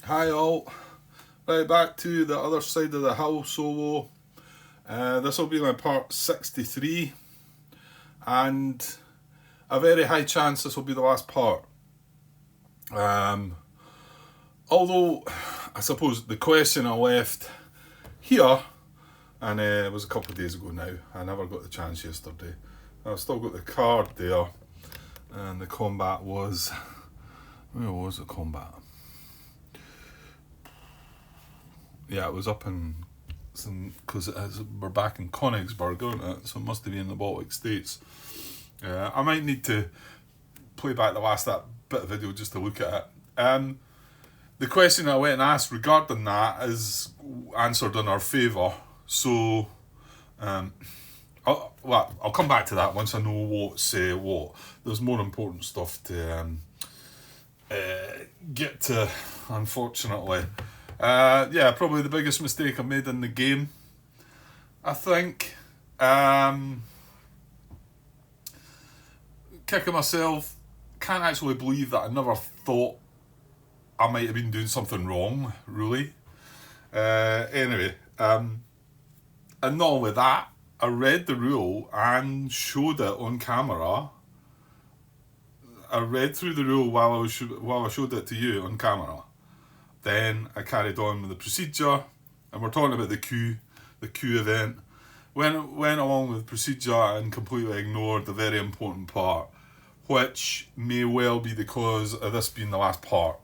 Hi all. Right, back to the other side of the hill solo. This will be my part 63, and a very high chance this will be the last part. Although, I suppose the question I left here, and it was a couple of days ago now, I never got the chance yesterday. I've still got the card there, and the combat was. Where was the combat? Yeah, it was up in some, because we're back in Königsberg, aren't it? So it must have been in the Baltic States. I might need to play back that bit of video just to look at it. The question I went and asked regarding that is answered in our favour. So, I'll come back to that once I know what's what. There's more important stuff to get to, unfortunately. Probably the biggest mistake I've made in the game, I think. Kicking myself, can't actually believe that I never thought I might have been doing something wrong, really. Anyway, and not only that, I read the rule and showed it on camera. I read through the rule while I showed it to you on camera. Then I carried on with the procedure, and we're talking about the queue event. Went along with the procedure and completely ignored the very important part, which may well be the cause of this being the last part.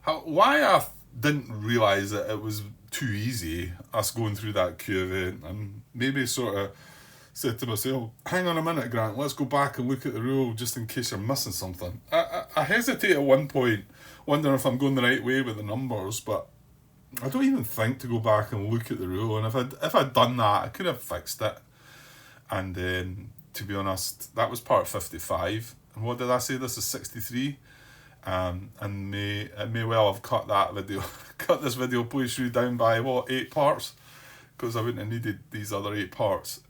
Why I didn't realise that it was too easy, us going through that queue event, and maybe sort of said to myself, hang on a minute, Grant, let's go back and look at the rule just in case you're missing something. I hesitate at one point, wondering if I'm going the right way with the numbers, but I don't even think to go back and look at the rule. And if I'd done that, I could have fixed it. And to be honest, that was part 55. And what did I say? This is 63. And it may well have cut this video playthrough down by 8 parts, because I wouldn't have needed these other 8 parts.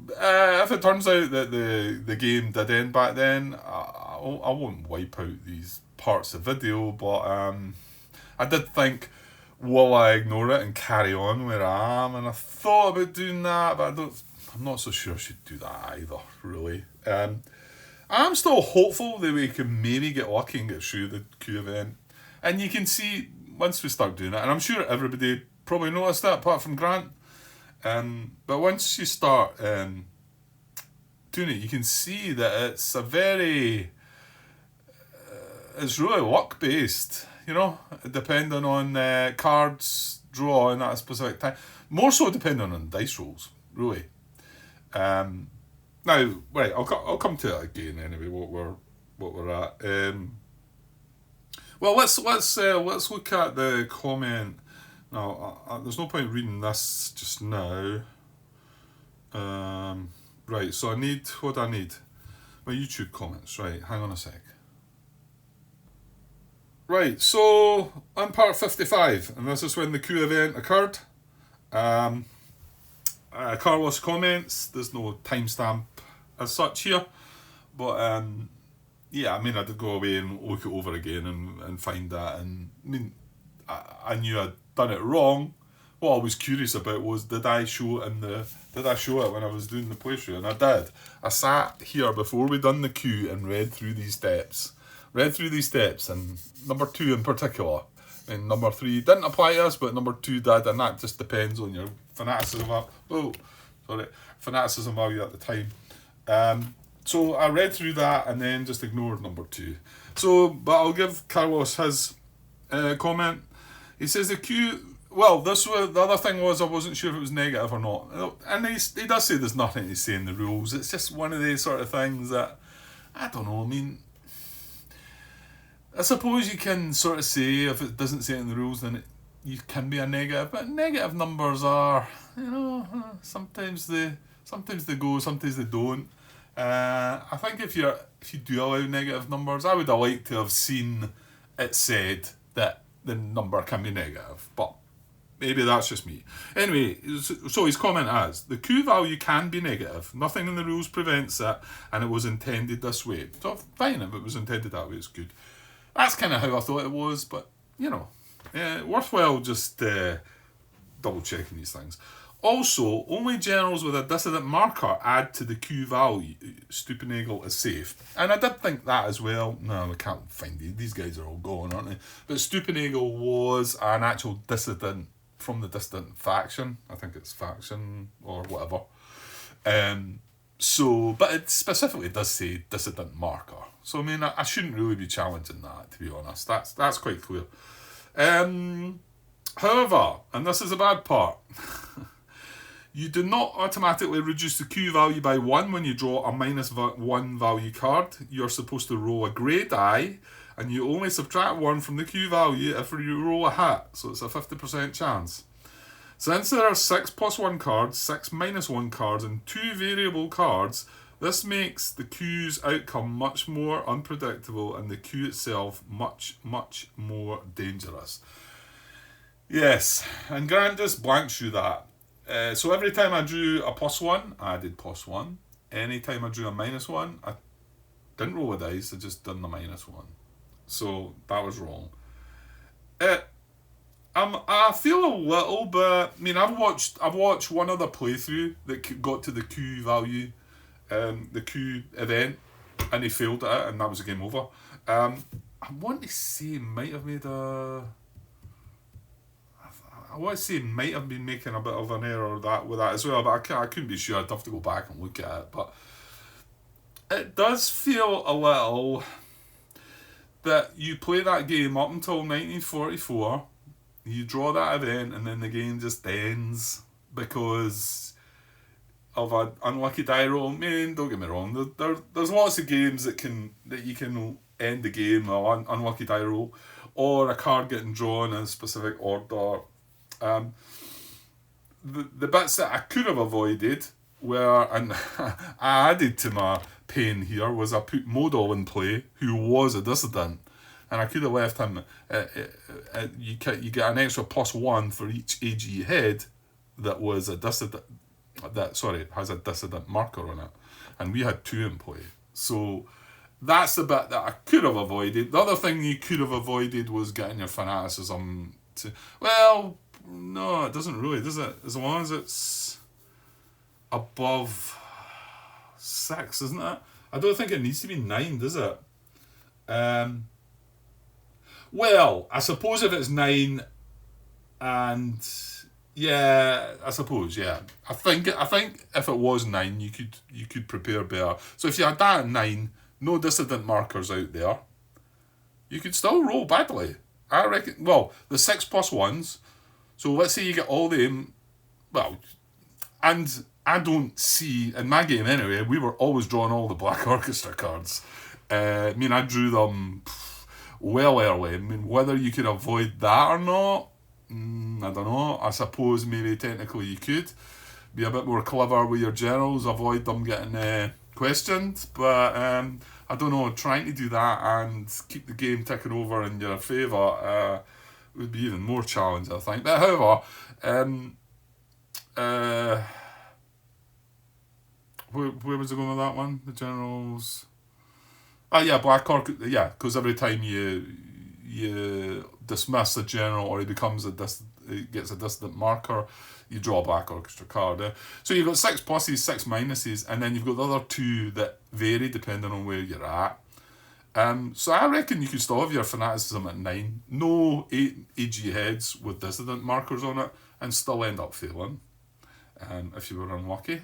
If it turns out that the game did end back then, I won't wipe out these parts of video, but I did think, will I ignore it and carry on where I am? And I thought about doing that, but I'm not so sure I should do that either, really. I'm still hopeful that we can maybe get lucky and get through the queue event. And you can see, once we start doing it, and I'm sure everybody probably noticed that, apart from Grant, but once you start doing it, you can see that it's it's really luck based, depending on cards drawn at a specific time. More so depending on dice rolls, really. Now, right, I'll come to it again anyway. What we're at. Well, let's look at the comment. Now, there's no point reading this just now. Right, so what do I need? My YouTube comments. Right, hang on a sec. Right, so on part 55, and this is when the queue event occurred. Carlos comments. There's no timestamp as such here, but I did go away and look it over again and find that, and I knew I'd done it wrong. What I was curious about was, did I show it when I was doing the playthrough? And I did. I sat here before we done the queue and read through these steps, and number 2 in particular, and number 3 didn't apply to us, but number 2 did, and that just depends on your fanaticism value at the time. So I read through that and then just ignored number 2. So, but I'll give Carlos his comment. He says the queue. Well, the other thing was, I wasn't sure if it was negative or not, and he does say there's nothing to say in the rules. It's just one of these sort of things that, I don't know. I mean, I suppose you can sort of say if it doesn't say it in the rules, then you can be a negative. But negative numbers are, sometimes they go, sometimes they don't. I think if you do allow negative numbers, I would have liked to have seen it said that the number can be negative, but maybe that's just me. Anyway, so his comment is, the Q value can be negative. Nothing in the rules prevents it, and it was intended this way. So fine, if it was intended that way, it's good. That's kind of how I thought it was, but you know, worthwhile just double checking these things. Also, only generals with a dissident marker add to the Q value. Stupinagle is safe. And I did think that as well. No, we can't find these guys are all gone, aren't they? But Stupinagle was an actual dissident from the dissident faction. I think it's faction or whatever. But it specifically does say dissident marker. So I mean, I shouldn't really be challenging that, to be honest. That's quite clear. However, and this is a bad part, you do not automatically reduce the Q value by 1 when you draw a -1 value card. You're supposed to roll a grey die, and you only subtract 1 from the Q value if you roll a hit, so it's a 50% chance. Since there are 6 +1 cards, 6 -1 cards, and 2 variable cards, this makes the Q's outcome much more unpredictable and the Q itself much, much more dangerous. Yes, and Grant just blanks you that. So every time I drew a +1, I added +1. Anytime I drew a -1, I didn't roll a dice, I just done the -1. So that was wrong. I feel a little bit. I mean, I've watched one other playthrough that got to the Q value, the Q event, and he failed at it, and that was a game over. I want to say he might have made a. I want to say he might have been making a bit of an error with that as well, but I couldn't be sure. I'd have to go back and look at it. But it does feel a little that you play that game up until 1944, you draw that event, and then the game just ends because of an unlucky die roll. I mean, don't get me wrong. There's lots of games that you can end the game with an unlucky die roll, or a card getting drawn in a specific order. The bits that I could have avoided were, and I added to my pain here, was I put Modal in play, who was a dissident, and I could have left him. You get an extra +1 for each AG head that was a dissident. Has a dissident marker on it, and we had 2 in play. So that's the bit that I could have avoided. The other thing you could have avoided was getting your fanaticism to. Well, no, it doesn't really, does it? As long as it's above 6, isn't it? I don't think it needs to be 9, does it? Well, I suppose if it's 9, and yeah, I suppose, yeah. I think if it was 9, you could prepare better. So if you had that at 9, no dissident markers out there, you could still roll badly. I reckon. Well, the 6 +1s. So let's say you get all them. Well, and I don't see in my game anyway. We were always drawing all the Black Orchestra cards. I mean, I drew them well early. I mean, whether you could avoid that or not, I don't know. I suppose maybe technically you could be a bit more clever with your generals, avoid them getting questioned. But I don't know. Trying to do that and keep the game ticking over in your favour would be even more challenging, I think. But however, where was I going with that one? The generals. Yeah, Black Orchestra. Yeah, because every time you dismiss a general or he becomes he gets a dissident marker, you draw a Black Orchestra card. So you've got 6 pluses, 6 minuses, and then you've got the other 2 that vary depending on where you're at. So I reckon you could still have your fanaticism at 9, no 8 AG heads with dissident markers on it, and still end up failing if you were unlucky.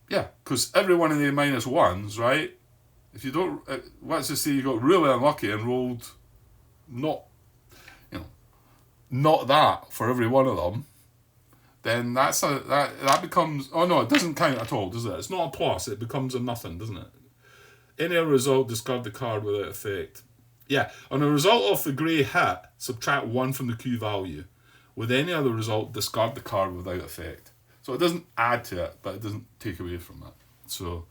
Yeah, because every one of the -1s, right? If you don't, let's just say you got really unlucky and rolled not that for every one of them, then that becomes, oh no, it doesn't count at all, does it? It's not a plus, it becomes a nothing, doesn't it? Any result, discard the card without effect. Yeah, on a result of the grey hit, subtract 1 from the Q value. With any other result, discard the card without effect. So it doesn't add to it, but it doesn't take away from it. So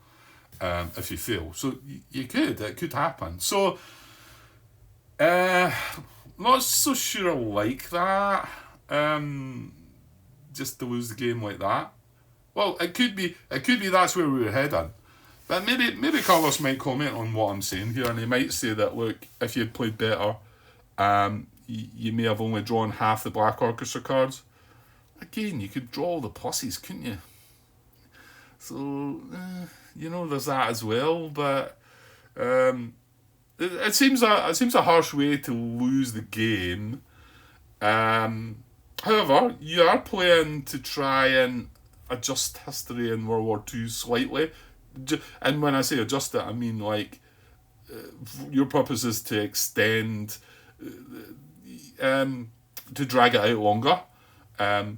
if you fail, so it could happen. So not so sure I like that. Just to lose the game like that. Well, it could be that's where we were heading. But maybe Carlos might comment on what I'm saying here, and he might say that, look, if you'd played better, you may have only drawn half the Black Orchestra cards. Again, you could draw all the pluses, couldn't you? So, there's that as well. But it seems a harsh way to lose the game. However, you are playing to try and adjust history in World War II slightly. And when I say adjust it, I mean your purpose is to extend, to drag it out longer. Now,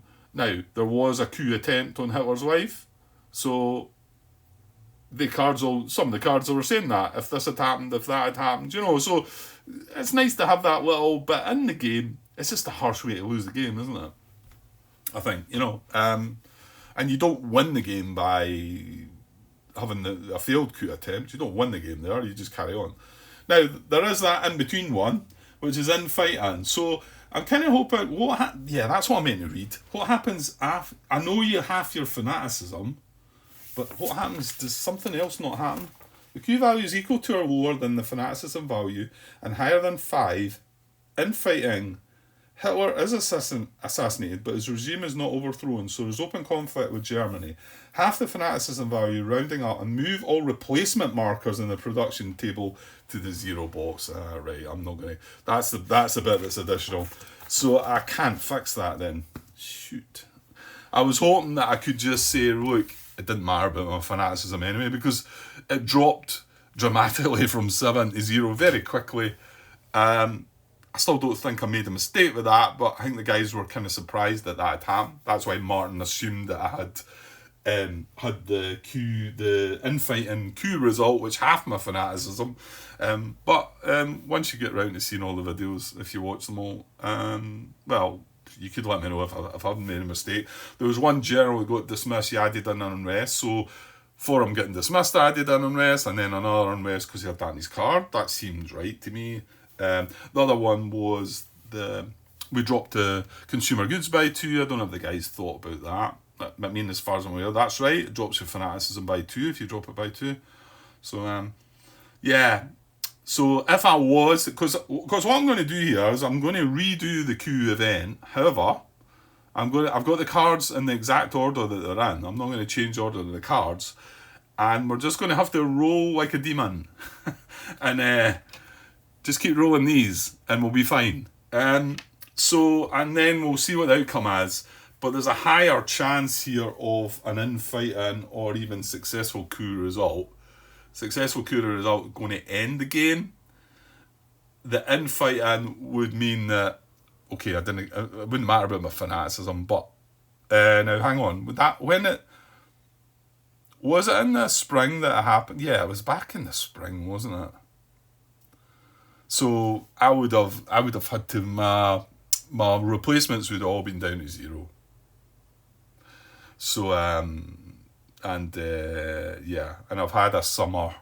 there was a coup attempt on Hitler's life, so some of the cards were saying that, if this had happened, if that had happened, so it's nice to have that little bit in the game. It's just a harsh way to lose the game, isn't it? I think, and you don't win the game by having a failed coup attempt. You don't win the game there, you just carry on. Now, there is that in-between one, which is infighting. So, I'm kind of hoping, that's what I meant to read. What happens after, I know you have your fanaticism, but what happens, does something else not happen? The Q value is equal to or lower than the fanaticism value, and higher than 5. Infighting, Hitler is assassinated, but his regime is not overthrown, so there's open conflict with Germany. Half the fanaticism value, rounding up, and move all replacement markers in the production table to the 0 box. Right, I'm not going to... That's the bit that's additional. So I can't fix that then. Shoot. I was hoping that I could just say, look, it didn't matter about my fanaticism anyway, because it dropped dramatically from 7 to 0 very quickly. I still don't think I made a mistake with that, but I think the guys were kind of surprised that had happened. That's why Martin assumed that I had the infighting Q result, which half my fanaticism. But once you get round to seeing all the videos, if you watch them all, well, you could let me know if I haven't made a mistake. There was one general who got dismissed, he added in an unrest, so for him getting dismissed, I added an unrest, and then another unrest because he had that in his card. That seems right to me. The other one was we dropped the consumer goods by 2. I don't know if the guys thought about that. I mean, as far as I'm aware, that's right. It drops your fanaticism by 2 if you drop it by 2. So, yeah. So if I was, because what I'm going to do here is I'm going to redo the Q event. However, I've got the cards in the exact order that they're in. I'm not going to change order of the cards, and we're just going to have to roll like a demon, and just keep rolling these, and we'll be fine. And then we'll see what the outcome is. But there's a higher chance here of an infighting or even successful coup result. Successful coup result going to end the game. The infighting would mean that, okay, it wouldn't matter about my fanaticism, but now hang on. Was it in the spring that it happened? Yeah, it was back in the spring, wasn't it? So I would have had to my replacements would have all been down to 0. So and I've had a summer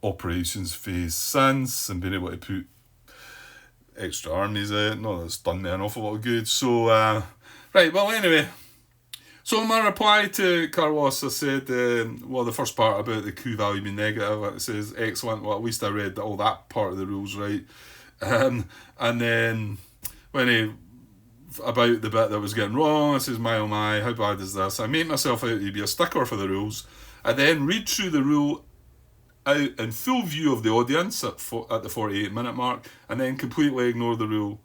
operations phase since and been able to put extra armies out. No, that's done me an awful lot of good. So right, well anyway. So my reply to Carlos, I said, the first part about the Q value being negative, it says, excellent, well at least I read all that part of the rules right. And then, about the bit that was getting wrong, it says, my oh my, how bad is this? I made myself out to be a sticker for the rules. I then read through the rule out in full view of the audience at the 48-minute mark, and then completely ignore the rule.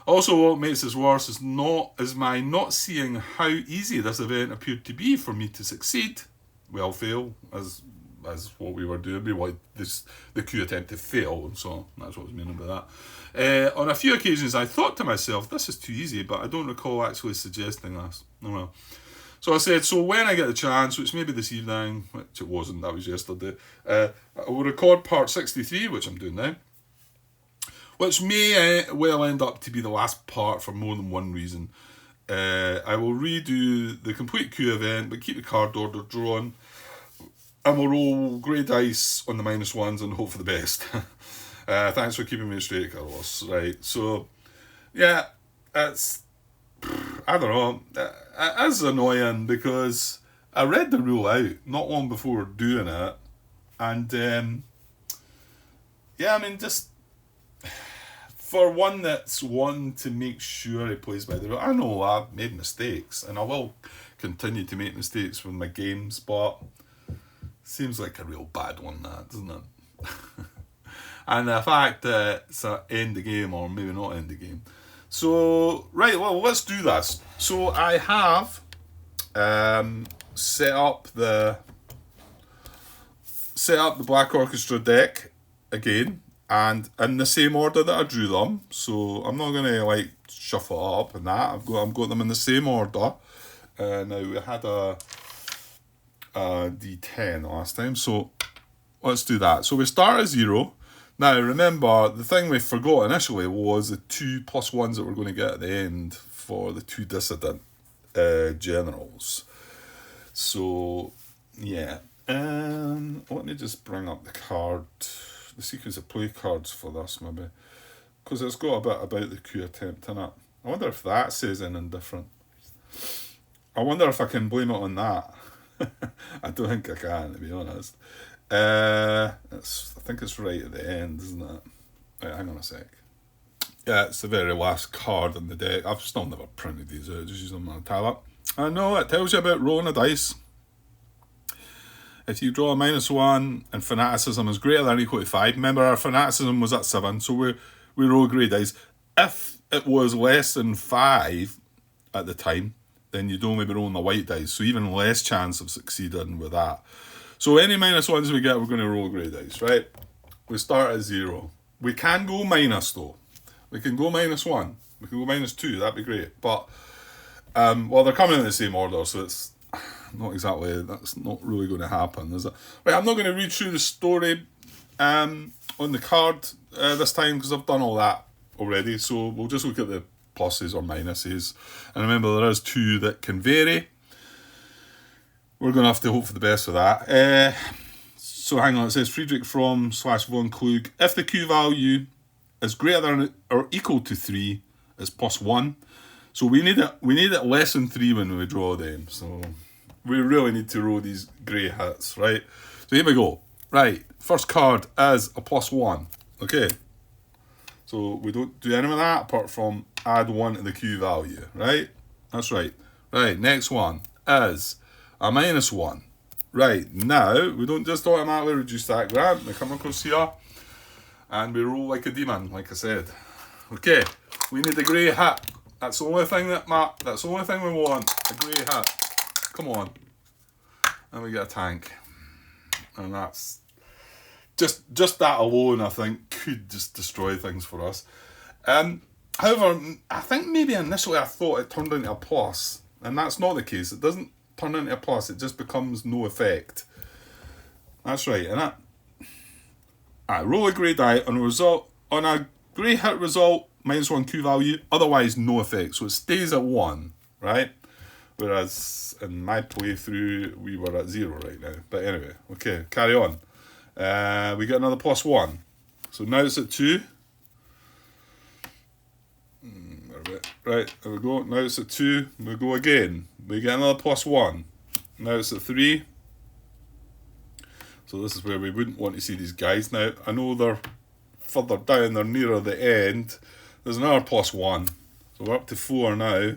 Also, what makes this worse is my not seeing how easy this event appeared to be for me to succeed. Well, fail, as what we were doing. We wanted the coup attempt to fail, and so that's what I was meaning by that. On a few occasions, I thought to myself, this is too easy, but I don't recall actually suggesting this. Oh well. So I said, so when I get the chance, which may be this evening, which it wasn't, that was yesterday, I will record part 63, which I'm doing now, which may well end up to be the last part for more than one reason. I will redo the complete Q event, but keep the card order drawn, and we'll roll grey dice on the -1s and hope for the best. Thanks for keeping me straight, Carlos. Right, so, yeah, it's, I don't know, it is annoying because I read the rule out not long before doing it, And yeah, I mean, just for one that's one to make sure he plays by the rules. I know I've made mistakes, and I will continue to make mistakes with my games, but seems like a real bad one, that, doesn't it? And the fact that it's a end the game, or maybe not end the game. So, right, well, let's do this. So I have set up the Black Orchestra deck again, and in the same order that I drew them. So I'm not gonna like shuffle it up and that. I've got them in the same order. Now we had a D10 last time, so let's do that. So we start at 0. Now remember, the thing we forgot initially was the 2 +1s that we're going to get at the end for the 2 dissident generals. So yeah, let me just bring up the sequence of play cards for this, maybe, because it's got a bit about the coup attempt in it. I wonder if that says anything different. I wonder if I can blame it on that. I don't think I can, to be honest. I think it's right at the end, isn't it? Right, hang on a sec. Yeah, it's the very last card in the deck. I've still never printed these out, just use them on a tablet. I know, it tells you about rolling a dice. If you draw a -1 and fanaticism is greater than or equal to 5, remember our fanaticism was at 7, so we roll grey dice. If it was less than 5 at the time, then you'd only be rolling the white dice, so even less chance of succeeding with that. So any -1s we get, we're going to roll grey dice, right? We start at 0. We can go minus, though. We can go -1. We can go -2, that'd be great. But, well, they're coming in the same order, so it's not exactly, that's not really going to happen, is it? Right, I'm not going to read through the story on the card this time, because I've done all that already, so we'll just look at the pluses or minuses. And remember, there is 2 that can vary. We're going to have to hope for the best with that. So hang on, it says Friedrich from /von Klug. If the Q value is greater than or equal to 3, it's +1. So we need it less than 3 when we draw them. So we really need to roll these grey hits, right? So here we go. Right, first card is a +1. Okay. So we don't do any of that apart from add 1 to the Q value, right? That's right. Right, next one is a -1. Right, now we don't just automatically reduce that, Grant. We come across here and we roll like a demon, like I said. Okay, we need a grey hit. That's the only thing that's the only thing we want. A grey hit. Come on. And we get a tank. And that's just that alone, I think, could just destroy things for us. However, I think maybe initially I thought it turned into a plus, and that's not the case. It doesn't turn into a plus, it just becomes no effect. That's right, and I roll a grey die on a grey hit result, -1 Q value, otherwise no effect. So it stays at 1, right? Whereas in my playthrough, we were at 0 right now. But anyway, okay, carry on. We get another +1. So now it's at 2. Right, there we go. Now it's at 2. We go again. We get another +1. Now it's at 3. So this is where we wouldn't want to see these guys. Now, I know they're further down. They're nearer the end. There's another +1. So we're up to 4 now.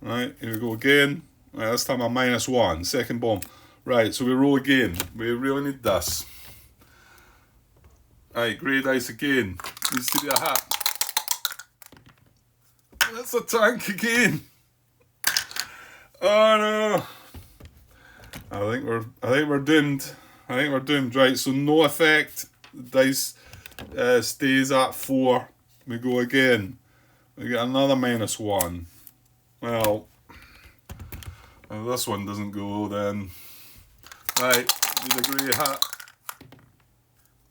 Right, here we go again. Right, this time a -1. Second bomb. Right, so we roll again. We really need this. Right, grey dice again. Needs to be a hit. That's a tank again. Oh no. I think we're doomed. I think we're doomed. Right, so no effect. The dice stays at 4. We go again. We get another -1. Well, if this one doesn't go, then right, need a grey hat.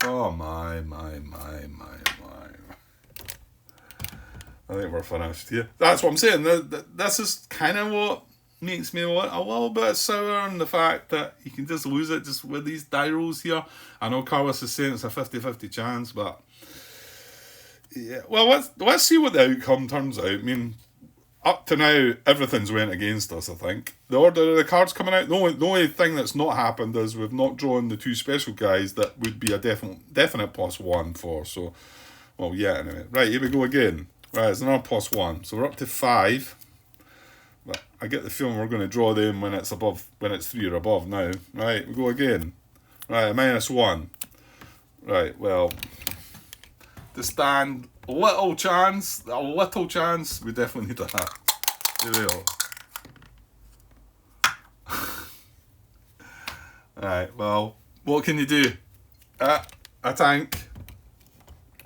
Oh my. I think we're finished here. That's what I'm saying. This is kind of what makes me a little bit sour on the fact that you can just lose it just with these die rolls here. I know Carlos is saying it's a 50-50 chance, but yeah. Well, let's see what the outcome turns out. I mean, up to now, everything's went against us, I think. The order of the cards coming out, the only thing that's not happened is we've not drawn the two special guys that would be a definite +1 for. So, well, yeah, anyway. Right, here we go again. Right, it's another +1. So we're up to 5. But I get the feeling we're going to draw them when it's 3 or above now. Right, we go again. Right, -1. Right, well, to stand a little chance, we definitely need a hat. Here we go. Alright, well, what can you do? A tank.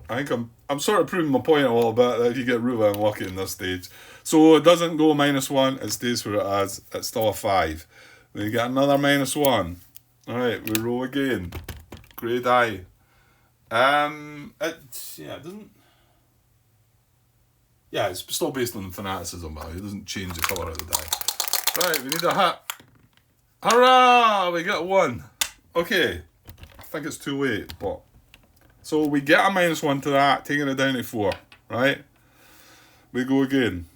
I think I'm sort of proving my point a little bit that if you get really unlucky in this stage. So it doesn't go -1, it stays where it is. It's still a 5. Then you get another -1. Alright, we roll again. Grey die. It doesn't. Yeah, it's still based on fanaticism value. It doesn't change the colour of the die. Right, we need a hat. Hurrah! We get 1. Okay. I think it's too late, but... So we get a -1 to that, taking it down to 4. Right? We go again.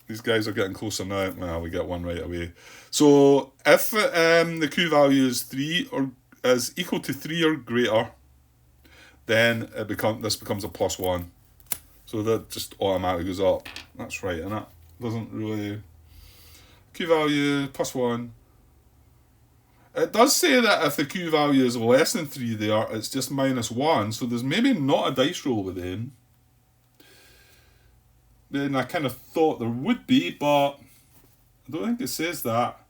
These guys are getting closer now. Well, we get 1 right away. So if the Q value is 3 or is equal to 3 or greater, then this becomes a +1. So that just automatically goes up. That's right, isn't it? Doesn't really... Q value, +1. It does say that if the Q value is less than 3 there, it's just -1. So there's maybe not a dice roll with them. Then I kind of thought there would be, but I don't think it says that.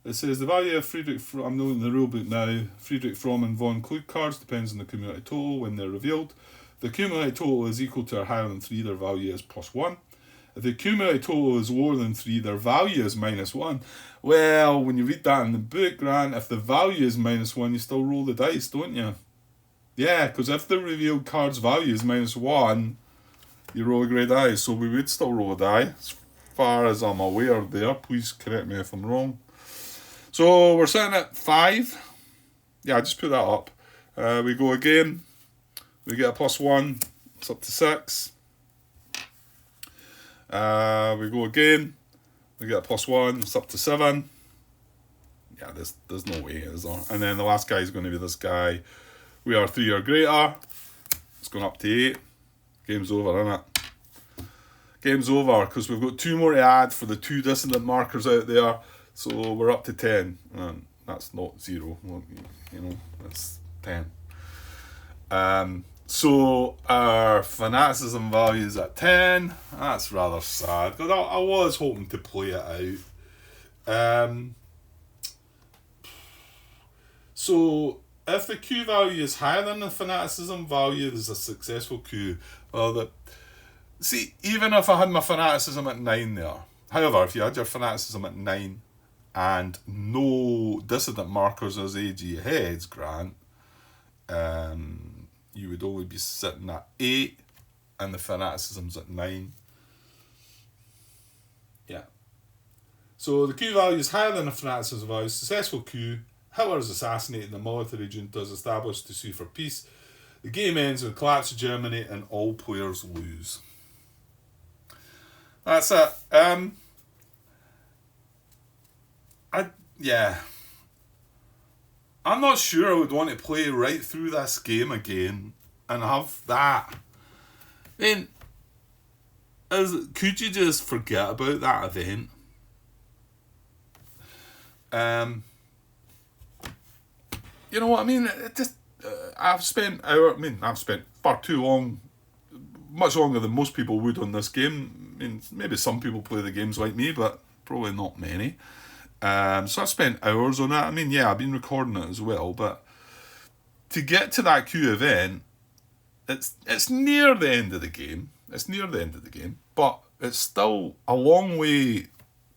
It says the value of Friedrich, I'm looking at the rulebook now, Friedrich Fromm and von Kluge cards depends on the cumulative total when they're revealed. The cumulative total is equal to or higher than 3, their value is +1. If the cumulative total is lower than 3, their value is -1. Well, when you read that in the book, Grant, if the value is -1, you still roll the dice, don't you? Yeah, because if the revealed card's value is -1, you roll a grey die, so we would still roll a die, as far as I'm aware there. Please correct me if I'm wrong. So we're sitting at 5. Yeah, I just put that up. We go again. We get a +1. It's up to 6. We go again. We get a +1. It's up to 7. Yeah, there's no way, is there? And then the last guy is going to be this guy. We are 3 or greater. It's going up to 8. Game's over, isn't it? Game's over, because we've got 2 more to add for the 2 dissonant markers out there. So we're up to 10. And that's not 0. You know, that's 10. So our fanaticism value is at 10. That's rather sad, because I was hoping to play it out. So if the Q value is higher than the fanaticism value, there's a successful Q. Well, see, even if I had my fanaticism at 9 there, however, if you had your fanaticism at 9 and no dissident markers as AG heads, Grant, you would only be sitting at 8 and the fanaticism's at 9. Yeah. So the Q value is higher than the fanaticism value. Successful Q. Hitler is assassinated and the military junta is established to sue for peace. The game ends with the collapse of Germany and all players lose. That's it. I'm not sure I would want to play right through this game again and have that. I mean, could you just forget about that event? You know what I mean? It just I've spent far too long, much longer than most people would on this game. I mean, maybe some people play the games like me, but probably not many. So I've spent hours on that. I mean, yeah, I've been recording it as well, but to get to that Q event, it's near the end of the game. It's near the end of the game, but it's still a long way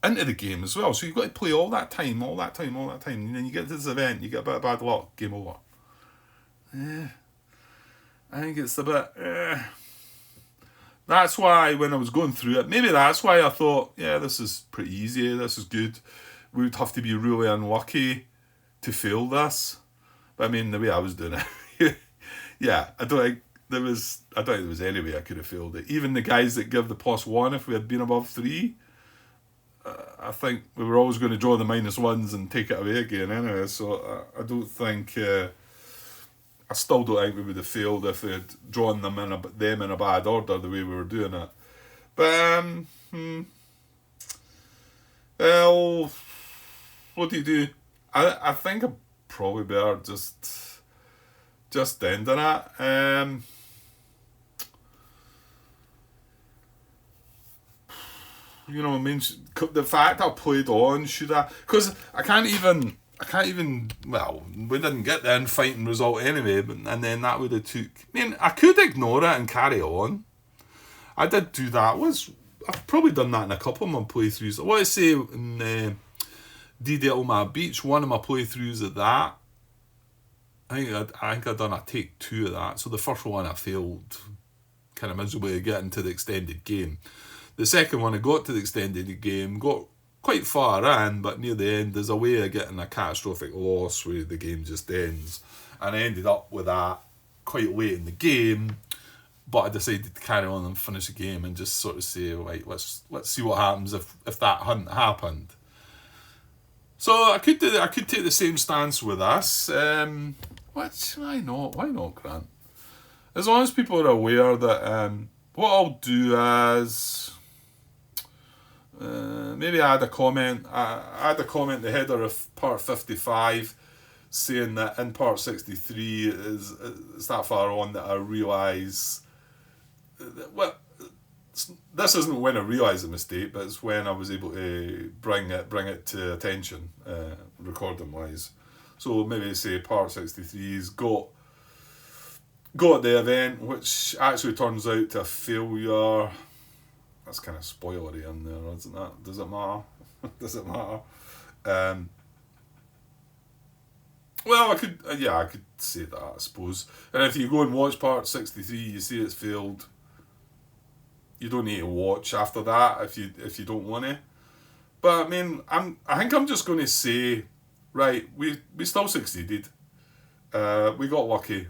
into the game as well. So you've got to play all that time, and then you get to this event, you get a bit of bad luck, game over. I think it's a bit... That's why when I was going through it, maybe that's why I thought, yeah, this is pretty easy, this is good. We would have to be really unlucky to fail this. But I mean, the way I was doing it, yeah, I don't think I don't think there was any way I could have failed it. Even the guys that give the +1, if we had been above 3, I think we were always going to draw the -1s and take it away again anyway. So I don't think. I still don't think we would have failed if we had drawn them in a bad order the way we were doing it. But well, what do you do? I think I probably better just ending it. You know, I mean, the fact I played on, should I? Because I can't even. Well, we didn't get the infighting result anyway, and then that would have took. I mean, I could ignore it and carry on. I did do that. I've probably done that in a couple of my playthroughs. I want to say in D-Day at Omaha Beach, one of my playthroughs at that. I think I'd done a take 2 of that. So the first one I failed kind of miserably getting to the extended game. The second one I got to the extended game, got quite far in, but near the end there's a way of getting a catastrophic loss where the game just ends. And I ended up with that quite late in the game, but I decided to carry on and finish the game and just sort of say, right, let's see what happens if that hadn't happened. So I could take the same stance with us. Why not, Grant? As long as people are aware that what I'll do is maybe add a comment. Add a comment in the header of part 55 saying that in part 63 is that far on that I realise. Well, this isn't when I realised the mistake, but it's when I was able to bring it to attention, recording wise. So maybe say part 63's got the event, which actually turns out to a failure. That's kind of spoilery in there, isn't that? Does it matter? Does it matter? Well, I could say that, I suppose. And if you go and watch part 63, you see it's failed. You don't need to watch after that if you don't want to. But I mean, I think I'm just going to say, right, we still succeeded. We got lucky.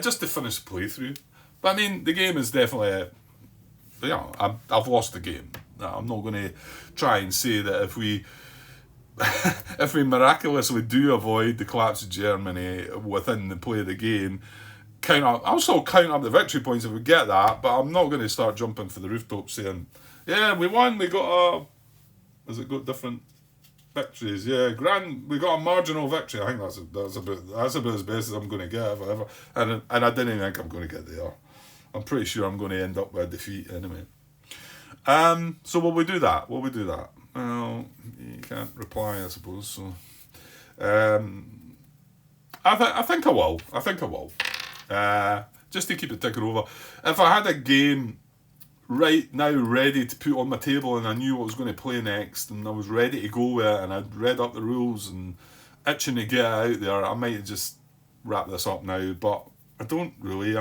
Just to finish the playthrough. But I mean, the game is definitely. I've lost the game. I'm not going to try and say that if we miraculously do avoid the collapse of Germany within the play of the game, I'll still count up the victory points if we get that, but I'm not going to start jumping for the rooftop saying, yeah, we won, we got different victories, yeah, we got a marginal victory. I think that's about as best as I'm going to get, if I ever, and I didn't think I'm going to get there. I'm pretty sure I'm going to end up with a defeat anyway. So will we do that? Well, you can't reply, I suppose. So, I think I will. Just to keep it ticking over. If I had a game right now ready to put on my table and I knew what I was going to play next and I was ready to go with it and I'd read up the rules and itching to get it out there, I might just wrap this up now. But I don't really.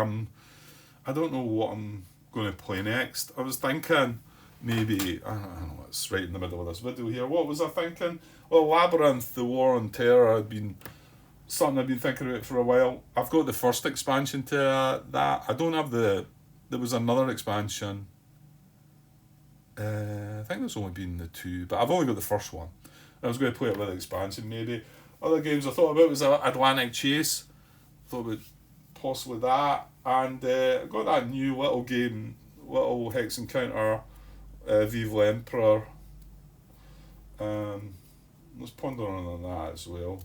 I don't know what I'm going to play next. I was thinking maybe, I don't know, it's right in the middle of this video here. What was I thinking? Well, Labyrinth, The War on Terror, something I've been thinking about for a while. I've got the first expansion to that. I don't have there was another expansion. I think there's only been the 2, but I've only got the first one. I was going to play it with the expansion maybe. Other games I thought about was Atlantic Chase. Thought about possibly that. And I got that new little game, little Hex Encounter, Vive l'Empereur. Let's ponder on that as well.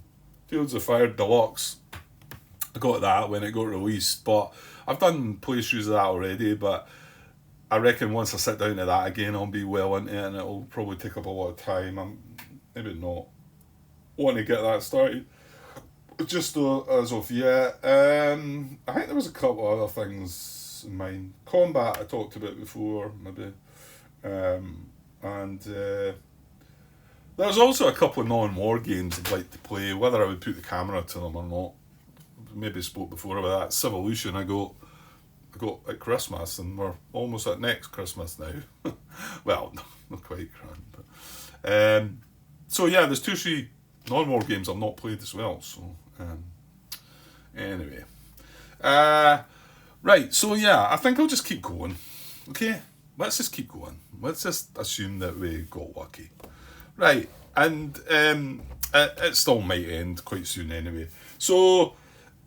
Fields of Fire Deluxe. I got that when it got released, but I've done playthroughs of that already, but I reckon once I sit down to that again, I'll be well into it and it'll probably take up a lot of time. I'm maybe not want to get that started. Just as of yet, I think there was a couple of other things in mind. Combat I talked about before, maybe. And there's also a couple of non-war games I'd like to play, whether I would put the camera to them or not. Maybe spoke before about that. Civolution I got at Christmas, and we're almost at next Christmas now. Well, not quite, but so yeah, there's 2-3 non-war games I've not played as well. So anyway, Right, so yeah, I think I'll just keep going. Okay, let's just keep going. Let's just assume that we got lucky. Right, and it still might end quite soon anyway. So,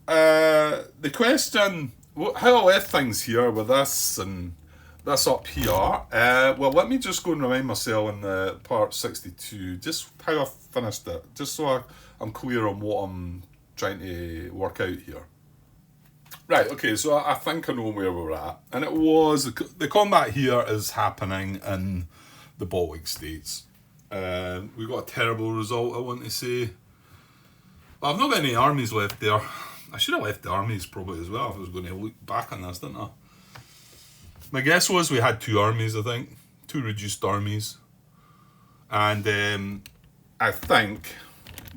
the question, how I left things here with this and this up here, well, let me just go and remind myself in the part 62, just how I finished it, just so I'm clear on what I'm trying to work out here. Right, okay, so I think I know where we're at. And it was, the combat here is happening in the Baltic States. We got a terrible result, I want to say. Well, I've not got any armies left there. I should have left the armies probably as well if I was going to look back on this, didn't I? My guess was we had 2 armies, I think. 2 reduced armies. And I think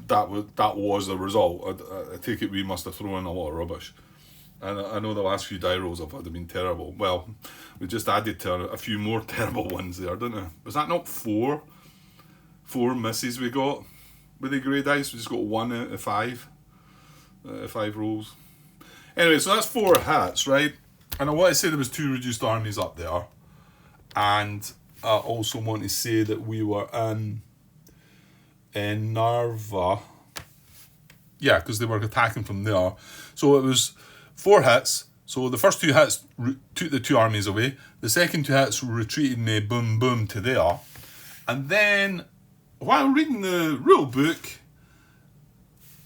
that was the result. I take it we must have thrown in a lot of rubbish. And I know the last few die rolls have been terrible. Well, we just added to a few more terrible ones there, didn't we? Was that not 4? 4 misses we got with the grey dice? We just got 1 out of 5. 5 rolls. Anyway, so that's 4 hits, right? And I want to say there was 2 reduced armies up there. And I also want to say that we were in Narva. Yeah, because they were attacking from there. So it was 4 hits. So the first 2 hits took the 2 armies away. The second 2 hits retreated me boom boom to there. And then while reading the rule book,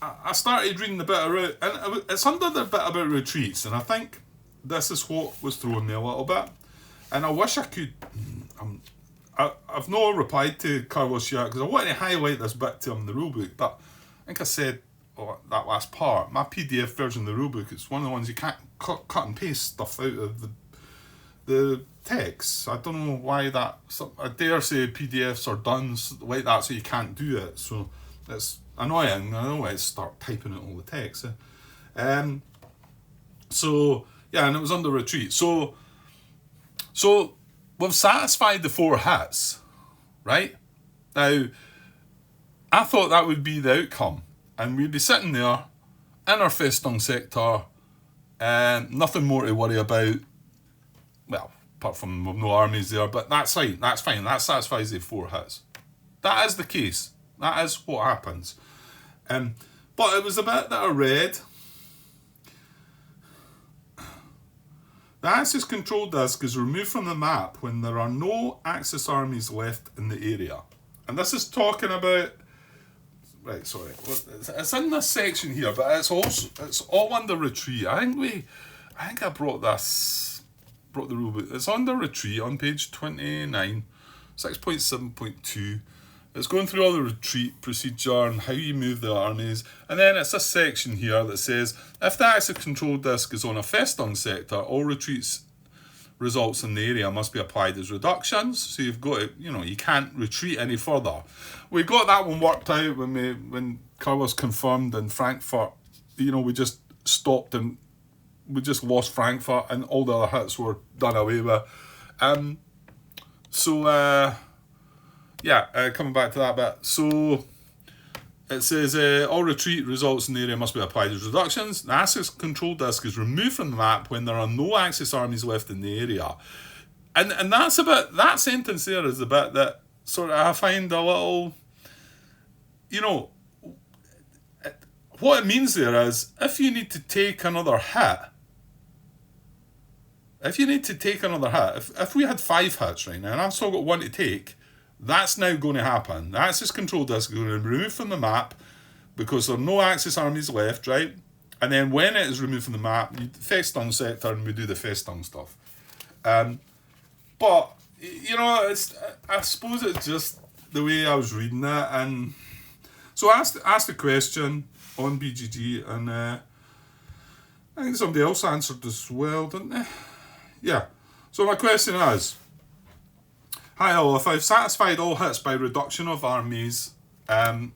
I started reading the bit about, and it's under the bit about retreats, and I think this is what was throwing me a little bit. And I wish I could. I've not replied to Carlos yet because I wanted to highlight this bit to him in the rule book, but I think I said that last part. My PDF version of the rule book, it's one of the ones you can't cut and paste stuff out of the text. I don't know why that. I dare say PDFs are done like that, so you can't do it. So it's annoying. I know I start typing out all the text. So yeah, and it was under retreat. So we've satisfied the 4 hits, right? Now, I thought that would be the outcome, and we'd be sitting there in our Festung sector, and nothing more to worry about. Well, apart from we've no armies there, but that's fine. That's fine. That satisfies the 4 hits. That is the case. That is what happens. But it was a bit that I read. The Axis control disk is removed from the map when there are no Axis armies left in the area. And this is talking about... Right, sorry. It's in this section here, but it's all under retreat. I think I brought the rulebook. It's under retreat on page 29, 6.7.2. It's going through all the retreat procedure and how you move the armies. And then it's a section here that says, if the Axis control disk is on a Festung sector, all retreats results in the area must be applied as reductions. So you've got to, you can't retreat any further. We got that one worked out when Carlos confirmed in Frankfurt. We just stopped and we just lost Frankfurt and all the other hits were done away with. Coming back to that bit. So it says all retreat results in the area must be applied as reductions. The Axis control disk is removed from the map when there are no Axis armies left in the area. And that's a bit, that sentence there is a bit that sort of I find a little, what it means there is if you need to take another hit, if we had 5 hits right now and I've still got 1 to take, that's now going to happen. The Axis control disk is going to be removed from the map because there are no Axis armies left, right? And then when it is removed from the map, you Festung sector and we do the Festung stuff. But, I suppose it's just the way I was reading it. And so I asked the question on BGG and I think somebody else answered as well, didn't they? Yeah. So my question is, hi all, if I've satisfied all hits by reduction of armies, let me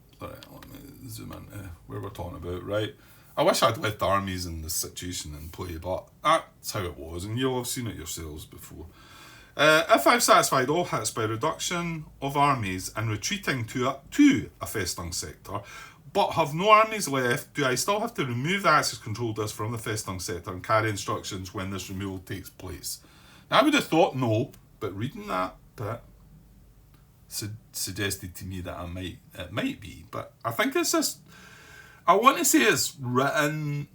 zoom in where we're talking about, right? I wish I'd left armies in this situation in play, but that's how it was, and you'll have seen it yourselves before. If I've satisfied all hits by reduction of armies and retreating to a Festung sector, but have no armies left, do I still have to remove the access control disk from the Festung sector and carry instructions when this removal takes place? Now, I would have thought no, but reading that bit suggested to me that it might be. But I think it's just, I want to say it's written,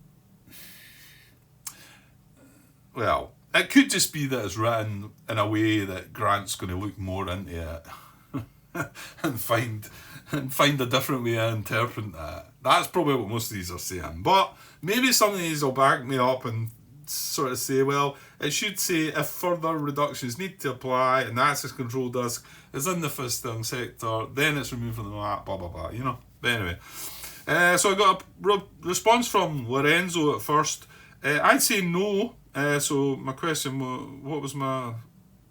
well, it could just be that it's written in a way that Grant's going to look more into it and find a different way to interpret that. That's probably what most of these are saying. But maybe some of these will back me up and sort of say, well, it should say if further reductions need to apply and the access control disk is in the Festung sector, then it's removed from the map, blah, blah, blah, you know. But anyway, so I got a response from Lorenzo at first. I'd say no. So my question was, what was my...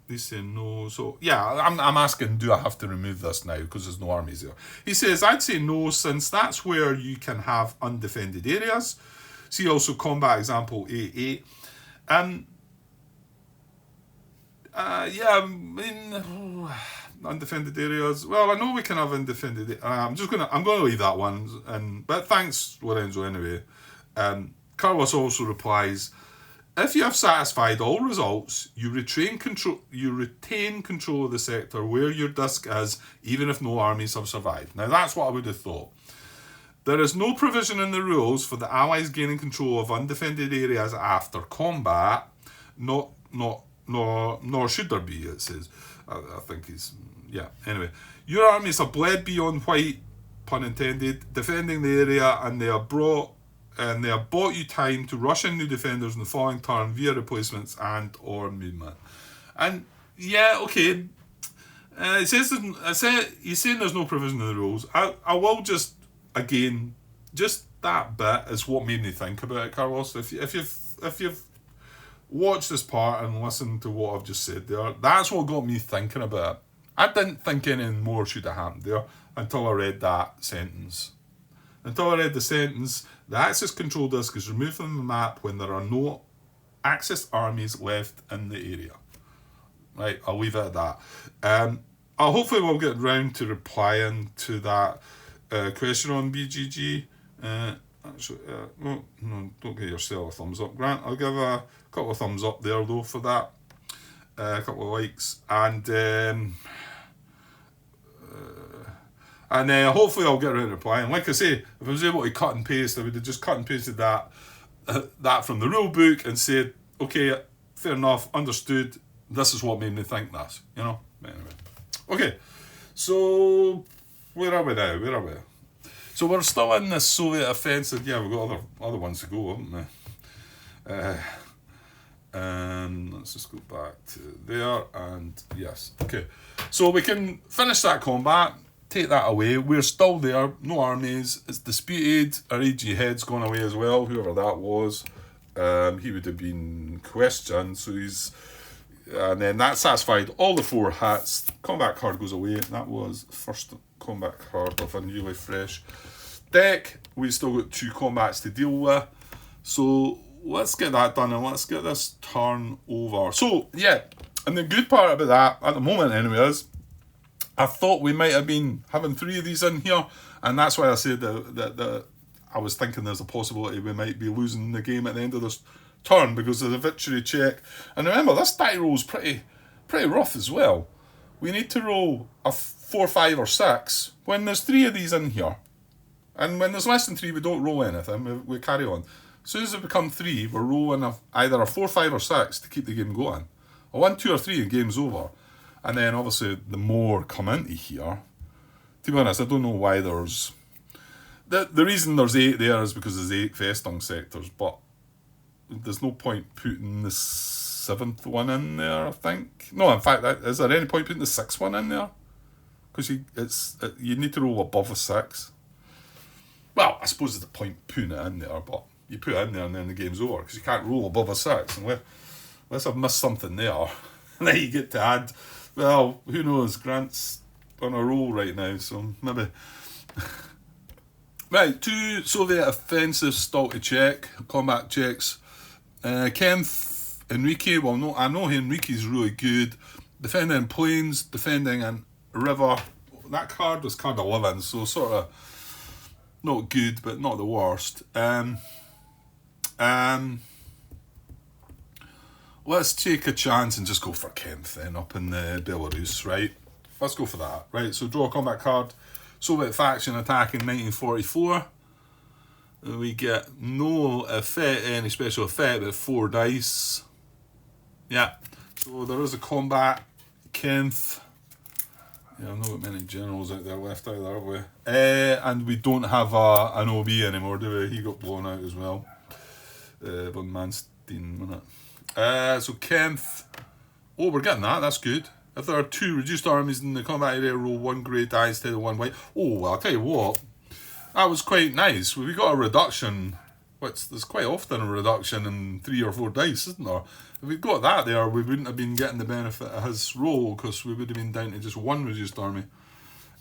He's saying no. So, yeah, I'm asking, do I have to remove this now because there's no armies there? He says, I'd say no, since that's where you can have undefended areas. See also combat example 8.8. Yeah, I mean, undefended areas. Well, I know we can have undefended. I'm going to leave that one. But thanks, Lorenzo, anyway. Carlos also replies, if you have satisfied all results, you retain control of the sector where your disk is, even if no armies have survived. Now, that's what I would have thought. There is no provision in the rules for the Allies gaining control of undefended areas after combat, nor should there be, it says. I think he's... Yeah, anyway. Your armies have bled beyond white, pun intended, defending the area, and they have bought you time to rush in new defenders in the following turn via replacements and or movement. And yeah, okay. He's saying there's no provision in the rules. I will just, again, just that bit is what made me think about it, Carlos. If you've watched this part and listened to what I've just said there, that's what got me thinking about it. I didn't think anything more should have happened there until I read that sentence. Until I read the sentence, the access control disk is removed from the map when there are no Axis armies left in the area. Right, I'll leave it at that. I'll hopefully we'll get round to replying to that question on BGG. No, don't give yourself a thumbs up, Grant. I'll give a couple of thumbs up there though for that. A couple of likes, and hopefully I'll get around to replying. Like I say, if I was able to cut and paste, I would have just cut and pasted that from the rule book and said, okay, fair enough, understood. This is what made me think this, you know. Anyway, okay. So where are we now? So we're still in the Soviet offensive. Yeah, we've got other ones to go, haven't we? Let's just go back to there, and yes, okay. So we can finish that combat. Take that away. We're still there. No armies. It's disputed. Our AG head's gone away as well. Whoever that was, he would have been questioned. So and then that satisfied all the 4 hats. Combat card goes away. That was first combat card of a newly fresh deck. We've still got 2 combats to deal with. So let's get that done and let's get this turn over. So yeah, and the good part about that at the moment, anyways, I thought we might have been having 3 of these in here, and that's why I said that I was thinking there's a possibility we might be losing the game at the end of this turn because of the victory check. And remember, this die roll is pretty rough as well. We need to roll a 4, 5, or 6 when there's 3 of these in here, and when there's less than 3, we don't roll anything. We carry on. As soon as it becomes 3, we're rolling either a 4, 5, or 6 to keep the game going. A 1, 2, or 3, and game's over. And then obviously the more come into here. To be honest, I don't know why there's... The reason there's 8 there is because there's 8 Festung sectors, but there's no point putting the 7th one in there, I think. No, in fact, is there any point putting the 6th one in there? Because you need to roll above a 6. Well, I suppose there's the point putting it in there, but you put it in there and then the game's over, because you can't roll above a 6 unless I've missed something there. And then you get to add... Well, who knows? Grant's on a roll right now, so maybe. Right, 2 Soviet offensives still to check, combat checks. Kempf, Enrique, well, no, I know Enrique's really good. Defending in plains, defending in river. That card was card 11, so sort of not good, but not the worst. Let's take a chance and just go for Kempf then, up in the Belarus, right? Let's go for that, right? So draw a combat card. Soviet faction attack in 1944. We get no effect, any special effect, but 4 dice. Yeah. So there is a combat. Kempf. Yeah, I've not got many generals out there left either, have we? And we don't have an OB anymore, do we? He got blown out as well. Von Manstein, wasn't it? So Kempf. Oh, we're getting that. That's good. If there are 2 reduced armies in the combat area, roll 1 grey die instead of 1 white. Oh, well, I'll tell you what. That was quite nice. We got a reduction. There's quite often a reduction in 3 or 4 dice, isn't there? If we'd got that there, we wouldn't have been getting the benefit of his roll, because we would have been down to just 1 reduced army.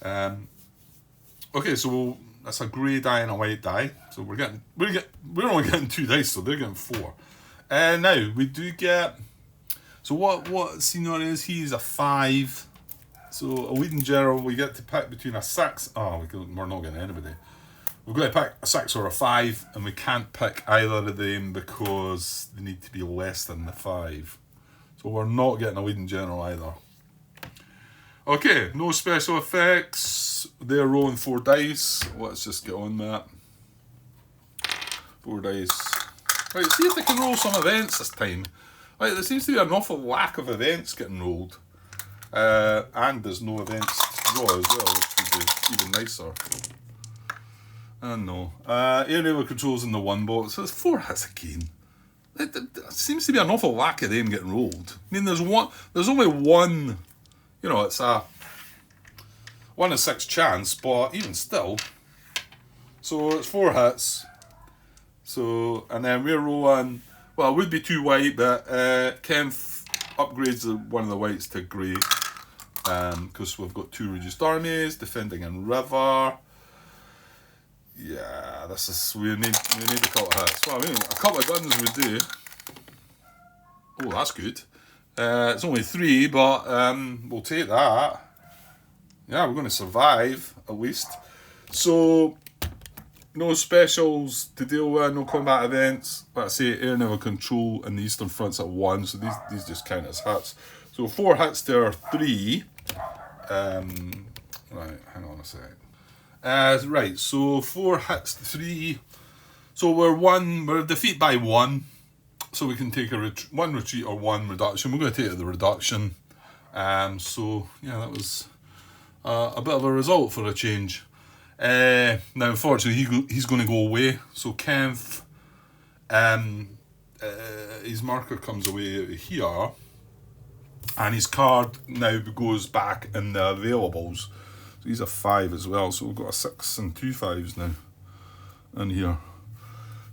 Okay, so that's a grey die and a white die. So we're only getting 2 dice, so they're getting 4. Now we do get. So what senior is? He's a 5. So a leading general, we get to pick between a 6. Oh, we're not getting anybody. We've got to pick a 6 or a 5, and we can't pick either of them because they need to be less than the 5. So we're not getting a leading general either. Okay, no special effects. They're rolling 4 dice. Let's just get on that. 4 dice. Right, see if they can roll some events this time. Right, there seems to be an awful lack of events getting rolled. And there's no events to draw as well, which would be even nicer. No. Air naval controls in the 1 box. So it's 4 hits again. There seems to be an awful lack of them getting rolled. I mean, there's only one, it's a 1 in 6 chance, but even still. So it's 4 hits. So, and then we're rolling, well, it would be 2 white, but Kempf upgrades one of the whites to grey, because we've got 2 reduced armies, defending in river. Yeah, we need a couple of hits. Well, I mean, a couple of guns we do. Oh, that's good. It's only 3, but we'll take that. Yeah, we're going to survive, at least. So, no specials to deal with, no combat events. Like I say, air naval control and the Eastern Front's at 1, so these just count as hits. So 4 hits to our 3. Right, hang on a sec. Right, so 4 hits to 3. So we're defeat by 1. So we can take a 1 retreat or 1 reduction. We're going to take the reduction. So yeah, that was a bit of a result for a change. Now, unfortunately, he's going to go away. So Kempf, his marker comes away out of here, and his card now goes back in the availables. So he's a 5 as well. So we've got a 6 and 2 5s now in here.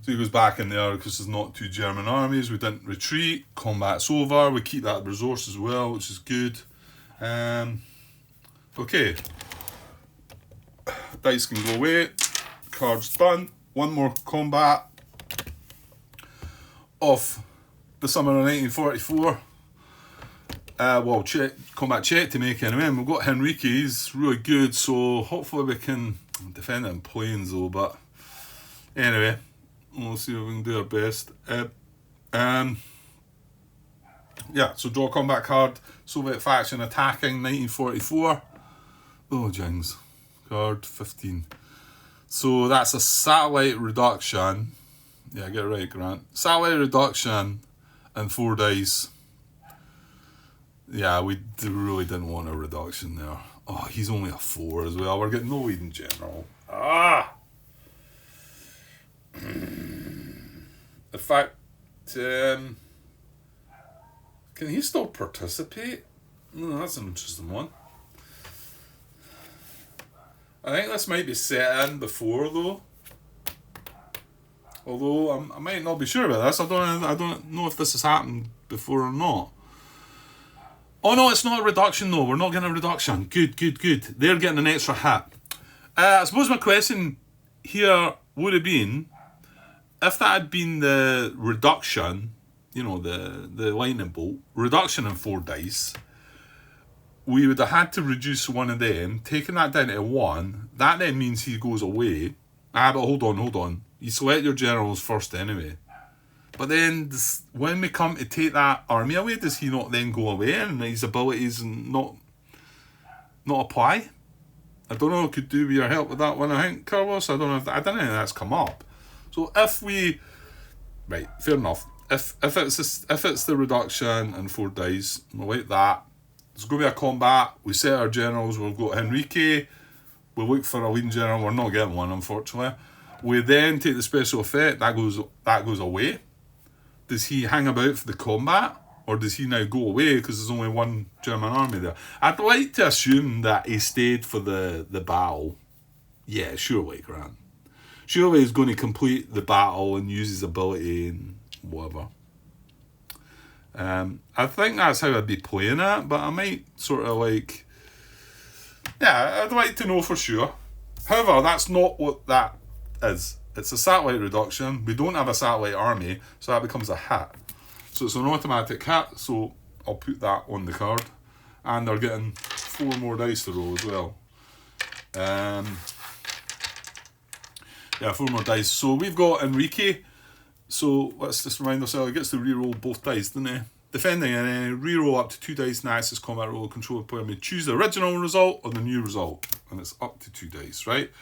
So he goes back in there because there's not 2 German armies. We didn't retreat. Combat's over. We keep that resource as well, which is good. Okay. Dice can go away. Cards done. 1 more combat of the summer of 1944. Combat check to make anyway. And we've got Henrique. He's really good, so hopefully we can defend it in planes though. But anyway, we'll see if we can do our best. Yeah, so draw a combat card. Soviet faction attacking 1944. Oh, jings. Card 15. So that's a satellite reduction. Yeah, get it right, Grant. Satellite reduction and 4 dice. Yeah, we really didn't want a reduction there. Oh, he's only a 4 as well. We're getting no lead in general. In fact, can he still participate? Oh, that's an interesting one. I think this might be set in before though. Although I might not be sure about this. I don't know if this has happened before or not. Oh no, it's not a reduction though. We're not getting a reduction. Good. They're getting an extra hit. I suppose my question here would have been, if that had been the reduction, the lightning bolt, reduction in 4 dice, we would have had to reduce one of them, taking that down to 1. That then means he goes away. But hold on. You select your generals first anyway. But then, when we come to take that army away, does he not then go away and his abilities not apply? I don't know. Could do with your help with that one. I think, Carlos. I don't know if that's come up. So if we, right, fair enough. If it's the reduction and 4 dice, we'll like that. There's going to be a combat. We set our generals. We've got Henrique. We look for a leading general. We're not getting one, unfortunately. We then take the special effect. That goes away. Does he hang about for the combat? Or does he now go away because there's only one German army there? I'd like to assume that he stayed for the battle. Yeah, surely, Grant. Surely he's going to complete the battle and use his ability and whatever. I think that's how I'd be playing it, but I might sort of like... Yeah, I'd like to know for sure. However, that's not what that is. It's a satellite reduction. We don't have a satellite army, so that becomes a hit. So it's an automatic hit, so I'll put that on the card. And they're getting 4 more dice to roll as well. Yeah, 4 more dice. So we've got Enrique. So let's just remind ourselves, he gets to reroll both dice, doesn't he? Defending and then reroll up to 2 dice. Nice, as combat roll. Controller player may choose the original result or the new result. And it's up to 2 dice, right?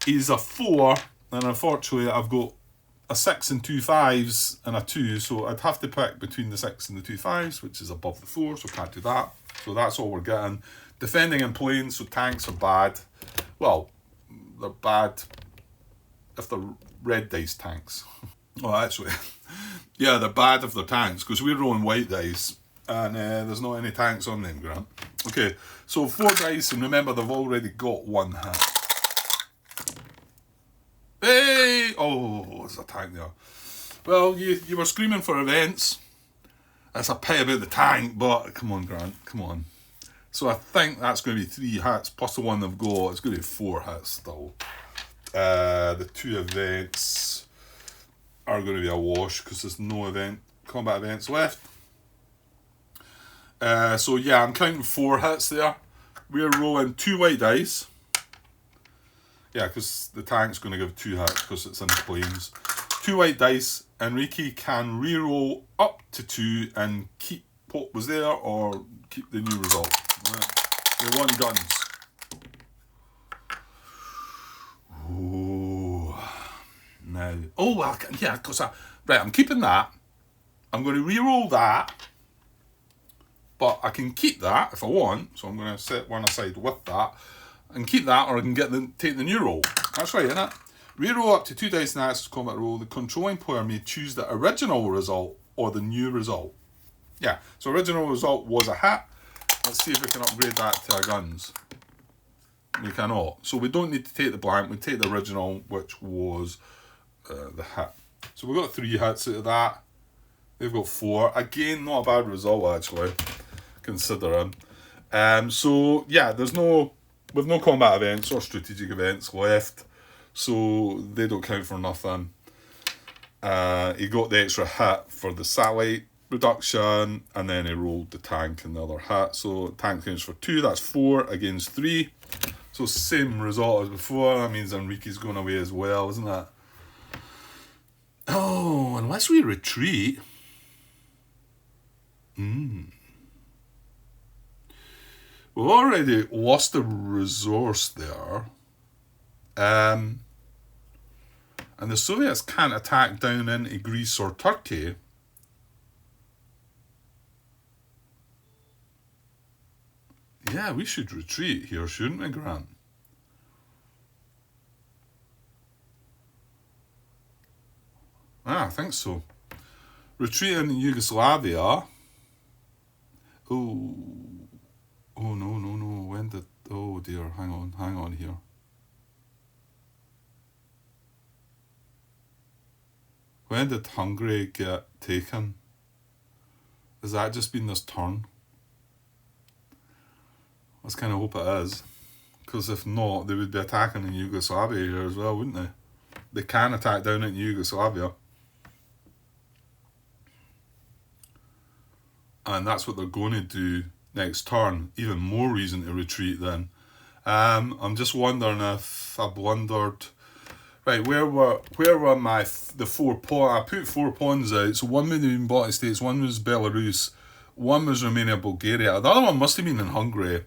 He's a 4, and unfortunately I've got a 6 and 2 5s and a 2, so I'd have to pick between the 6 and the 2 5s, which is above the 4, so can't do that. So that's all we're getting. Defending and playing, so tanks are bad. Well, they're bad if they're red dice tanks. Oh, actually, yeah, they're bad if they're tanks, because we're rolling white dice, and there's not any tanks on them, Grant. Okay, so 4 dice, and remember they've already got 1 hit. Hey! Oh, there's a tank there. Well, you were screaming for events. That's a pity about the tank, but come on, Grant, come on. So I think that's going to be 3 hits, plus the one they've got. It's going to be 4 hits still. The 2 events are going to be a wash, because there's no combat events left. So yeah, I'm counting 4 hits there. We're rolling 2 white dice. Yeah, because the tank's going to give 2 hits because it's in planes. 2 white dice. Enrique can reroll up to 2 and keep what was there or keep the new result. Right. They want guns. Oh, now. Oh, well, yeah, because right, I'm keeping that. I'm going to reroll that. But I can keep that if I want. So I'm going to set one aside with that. And keep that, or I can take the new roll. That's right, isn't it? Reroll up to 2 dice in Axis combat roll. The controlling player may choose the original result or the new result. Yeah, so original result was a hit. Let's see if we can upgrade that to our guns. We cannot. So we don't need to take the blank. We take the original, which was the hit. So we've got 3 hits out of that. They've got 4. Again, not a bad result, actually, considering. So, yeah, we've no combat events or strategic events left, so they don't count for nothing. He got the extra hit for the satellite reduction, and then he rolled the tank and the other hit. So tank counts for 2, that's 4 against 3. So same result as before. That means Enrique's going away as well, isn't it? Oh, unless we retreat. We've already lost a resource there. And the Soviets can't attack down into Greece or Turkey. Yeah, we should retreat here, shouldn't we, Grant? I think so. Retreat in Yugoslavia. Oh, no. When did... Oh, dear. Hang on here. When did Hungary get taken? Has that just been this turn? Let's kind of hope it is. Because if not, they would be attacking in Yugoslavia here as well, wouldn't they? They can attack down in Yugoslavia. And that's what they're going to do next turn. Even more reason to retreat then. I'm just wondering if I blundered. Right, where were the 4 pawns? I put 4 pawns out. So one was in Baltic States, one was Belarus, one was Romania, Bulgaria. The other one must have been in Hungary.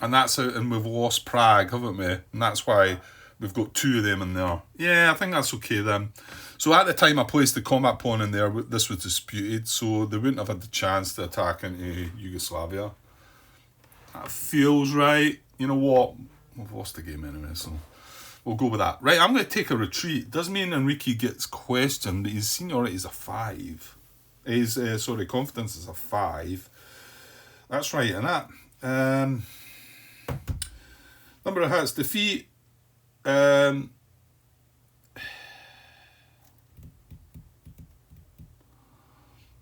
And that's out, and we've lost Prague, haven't we? And that's why we've got 2 of them in there. Yeah, I think that's okay then. So at the time I placed the combat pawn in there, this was disputed, so they wouldn't have had the chance to attack into Yugoslavia. That feels right. You know what? We've lost the game anyway, so we'll go with that. Right, I'm going to take a retreat. Doesn't mean Enrique gets questioned. His seniority is a 5. His, confidence is a 5. That's right, and that. Number of hits, defeat.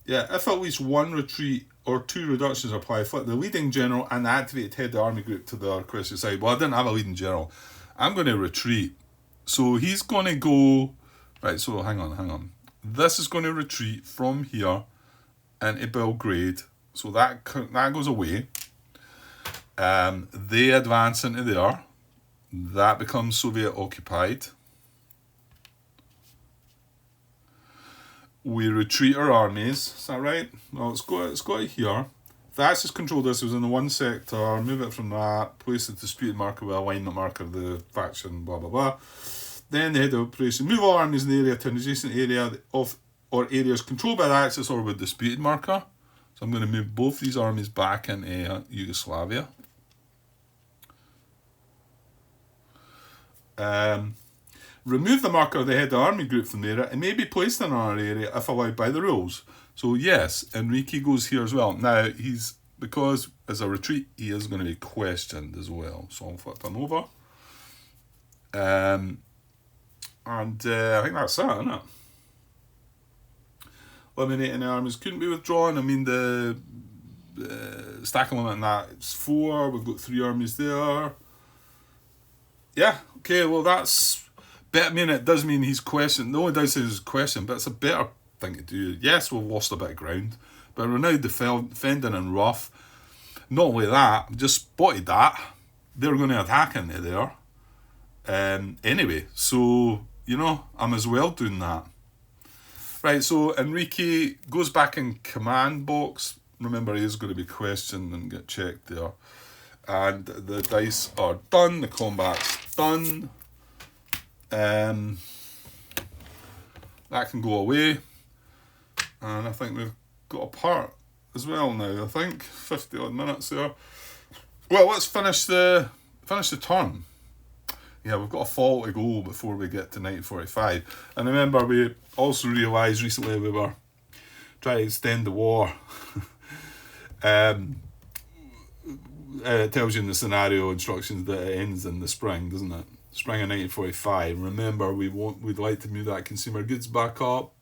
Yeah, if at least 1 retreat or 2 reductions apply, flip the leading general and the activated head of the army group to the requested side. Well, I didn't have a leading general. I'm going to retreat. So he's going to go... Right, so hang on. This is going to retreat from here into Belgrade. So that goes away. They advance into there. That becomes Soviet occupied. We retreat our armies. Is that right? No, it's got it here. The Axis control this was in the 1 sector. Move it from that. Place the disputed marker with alignment marker of the faction. Blah blah blah. Then the head of operation. Move all armies in the area to an adjacent area of or areas controlled by the Axis or with disputed marker. So I'm going to move both these armies back into Yugoslavia. Remove the marker of the head of the army group from the area. It may be placed in our area if allowed by the rules. So yes, Enrique goes here as well. Now, because as a retreat, he is going to be questioned as well. So I'll flip him over. I think that's that, isn't it? Eliminating the armies couldn't be withdrawn. I mean, the stacking limit on that, it's 4. We've got 3 armies there. Yeah, okay, well that's... I mean, it does mean he's questioned. No one does say he's questioned, but it's a better thing to do. Yes, we've lost a bit of ground, but we're now defending in rough. Not only that, I've just spotted that. They're going to attack into there. Anyway, so, I'm as well doing that. Right, so Enrique goes back in command box. Remember, he is going to be questioned and get checked there. And the dice are done. The combat's done. That can go away. And I think we've got a part as well now. I think 50 odd minutes there. Well, let's finish the turn. Yeah, we've got a fall to go before we get to 1945. And remember, we also realised recently we were trying to extend the war. It tells you in the scenario instructions that it ends in the spring, doesn't it? Spring of 1945. Remember, we'd like to move that consumer goods back up.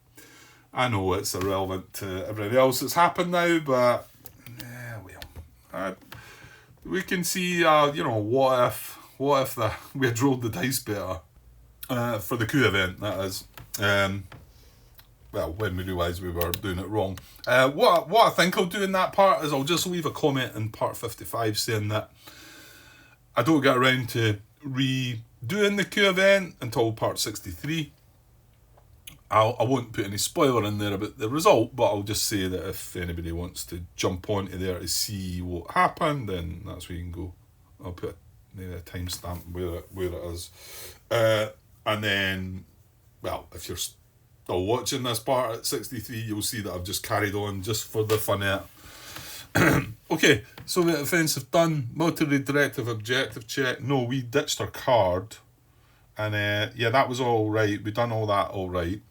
I know it's irrelevant to everything else that's happened now, but we can see, what if we had rolled the dice better for the coup event, that is. When we realised we were doing it wrong. What I think I'll do in that part is I'll just leave a comment in part 55 saying that I don't get around to redoing the coup event until part 63. I won't put any spoiler in there about the result, but I'll just say that if anybody wants to jump onto there to see what happened, then that's where you can go. I'll put maybe a timestamp where it is. And then, if you're still watching this part at 63, you'll see that I've just carried on just for the fun of it. Okay, Soviet offensive done. Military directive objective check. No, we ditched our card. And that was all right. We done all that all right.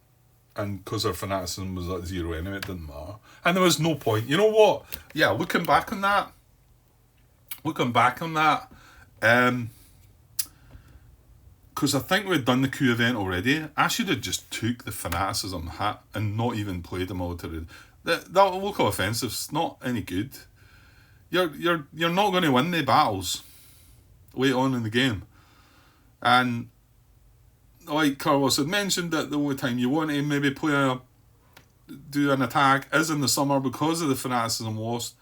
And because our fanaticism was at 0 anyway, it didn't matter. And there was no point. You know what? Yeah, looking back on that, because I think we'd done the coup event already. I should have just took the fanaticism hit and not even played the military. That local offensive's not any good. You're not going to win the battles late on in the game. And like Carlos had mentioned, that the only time you want to maybe do an attack is in the summer because of the fanaticism lost.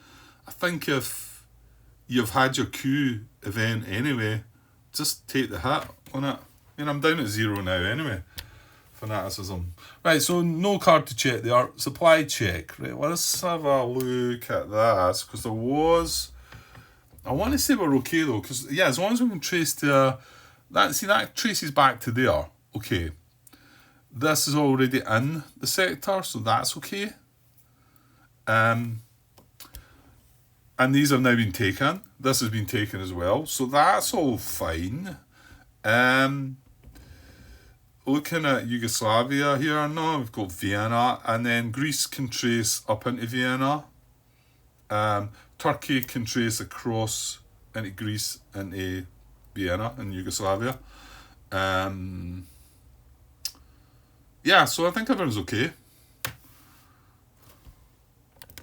I think if you've had your coup event anyway, just take the hit on it. mean, I'm down at 0 now anyway. Fanaticism. Right, so no card to check there. Supply check. Right, let's have a look at this, because there was... I want to say we're okay though, because, yeah, as long as we can trace to... that traces back to there. Okay. This is already in the sector, so that's okay. And these have now been taken. This has been taken as well, so that's all fine. Looking at Yugoslavia here now, we've got Vienna, and then Greece can trace up into Vienna. Turkey can trace across into Greece, into Vienna and Yugoslavia. Yeah, so I think everyone's okay.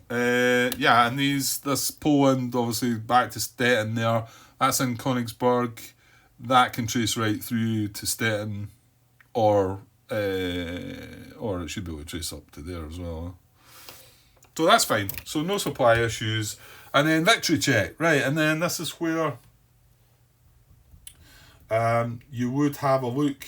Yeah, and this Poland, obviously back to Stettin there. That's in Königsberg. That can trace right through to Stettin, or it should be able to trace up to there as well. So that's fine. So no supply issues. And then victory check, right? And then this is where you would have a look.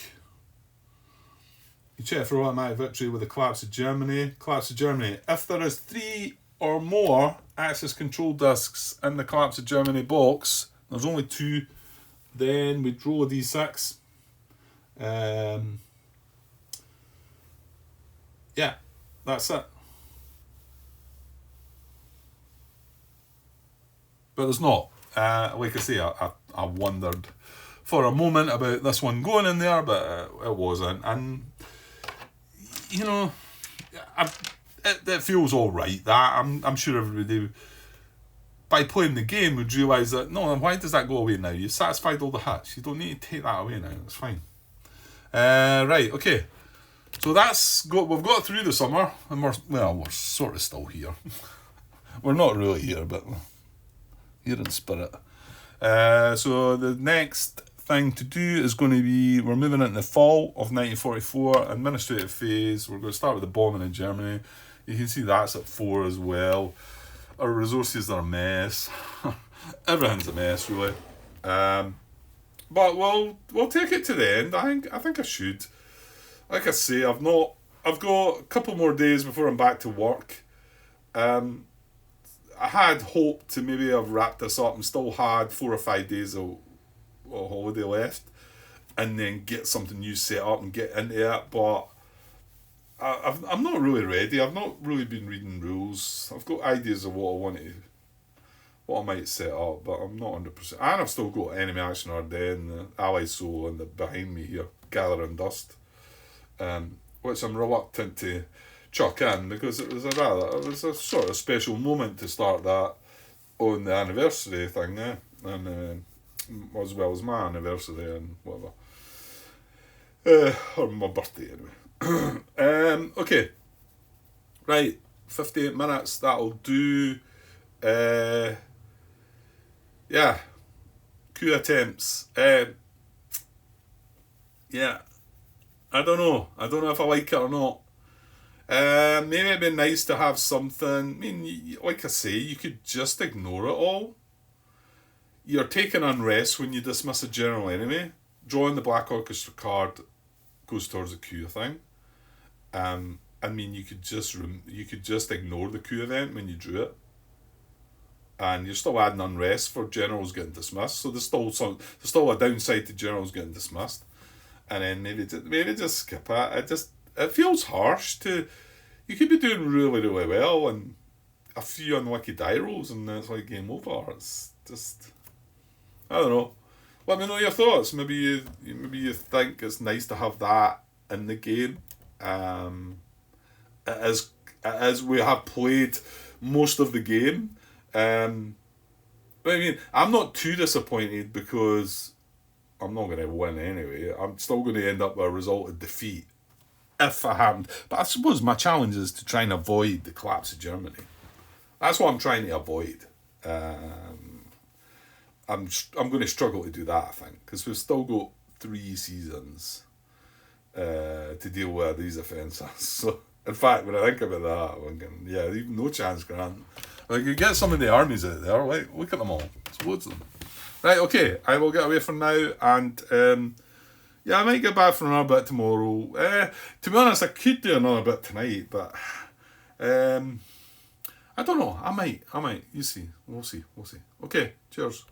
You check for automatic victory with the collapse of Germany. Collapse of Germany. If there is 3 or more Axis control discs in the collapse of Germany box, there's only 2, then we roll a d6. Yeah, that's it. But there's not. Like I say, I wondered for a moment about this one going in there, but it wasn't. And, you know, it feels all right. That I'm sure everybody, by playing the game, would realise that, no, why does that go away now? You've satisfied all the hits. You don't need to take that away now. It's fine. Right, okay. So we've got through the summer, and we're sort of still here. We're not really here, but here in spirit. So the next thing to do is going to be, we're moving into the fall of 1944, administrative phase. We're going to start with the bombing in Germany. You can see that's at 4 as well. Our resources are a mess. Everything's a mess, really. But we'll take it to the end. I think I should. Like I say, I've got a couple more days before I'm back to work. I had hoped to maybe have wrapped this up and still had 4 or 5 days of holiday left, and then get something new set up and get into it. But I'm not really ready. I've not really been reading rules. I've got ideas of what I might set up, but I'm not 100%. And I've still got Enemy Action Ardennes, the Allied Soul, and the behind me here, Gathering Dust, which I'm reluctant to chuck in, because it was a sort of special moment to start that on the anniversary thing, and as well as my anniversary and whatever, or my birthday anyway. Okay, right, 58 minutes, that'll do. Yeah, coup attempts. Yeah, I don't know if I like it or not. Maybe it'd be nice to have something. I mean, like I say, you could just ignore it all. You're taking unrest when you dismiss a general enemy. Drawing the Black Orchestra card goes towards the coup thing. I mean, you could just ignore the coup event when you drew it, and you're still adding unrest for generals getting dismissed. So there's still a downside to generals getting dismissed, and then maybe just skip it. It feels harsh to. You could be doing really, really well, and a few unlucky die rolls, and then it's like game over. It's just, I don't know. Let me know your thoughts. Maybe you think it's nice to have that in the game. As we have played most of the game. But I mean, I'm not too disappointed, because I'm not going to win anyway. I'm still going to end up with a result of defeat if I haven't. But I suppose my challenge is to try and avoid the collapse of Germany. That's what I'm trying to avoid. I'm going to struggle to do that, I think, because we've still got 3 seasons to deal with these offences. So, in fact, when I think about that, I'm thinking, yeah, even no chance, Grant. Like, you get some of the armies out there, like, look at them all. There's loads of them. Right, okay, I will get away from now, and yeah, yeah, I might get back for another bit tomorrow. To be honest, I could do another bit tonight, but I don't know. I might. You see. We'll see. Okay, cheers.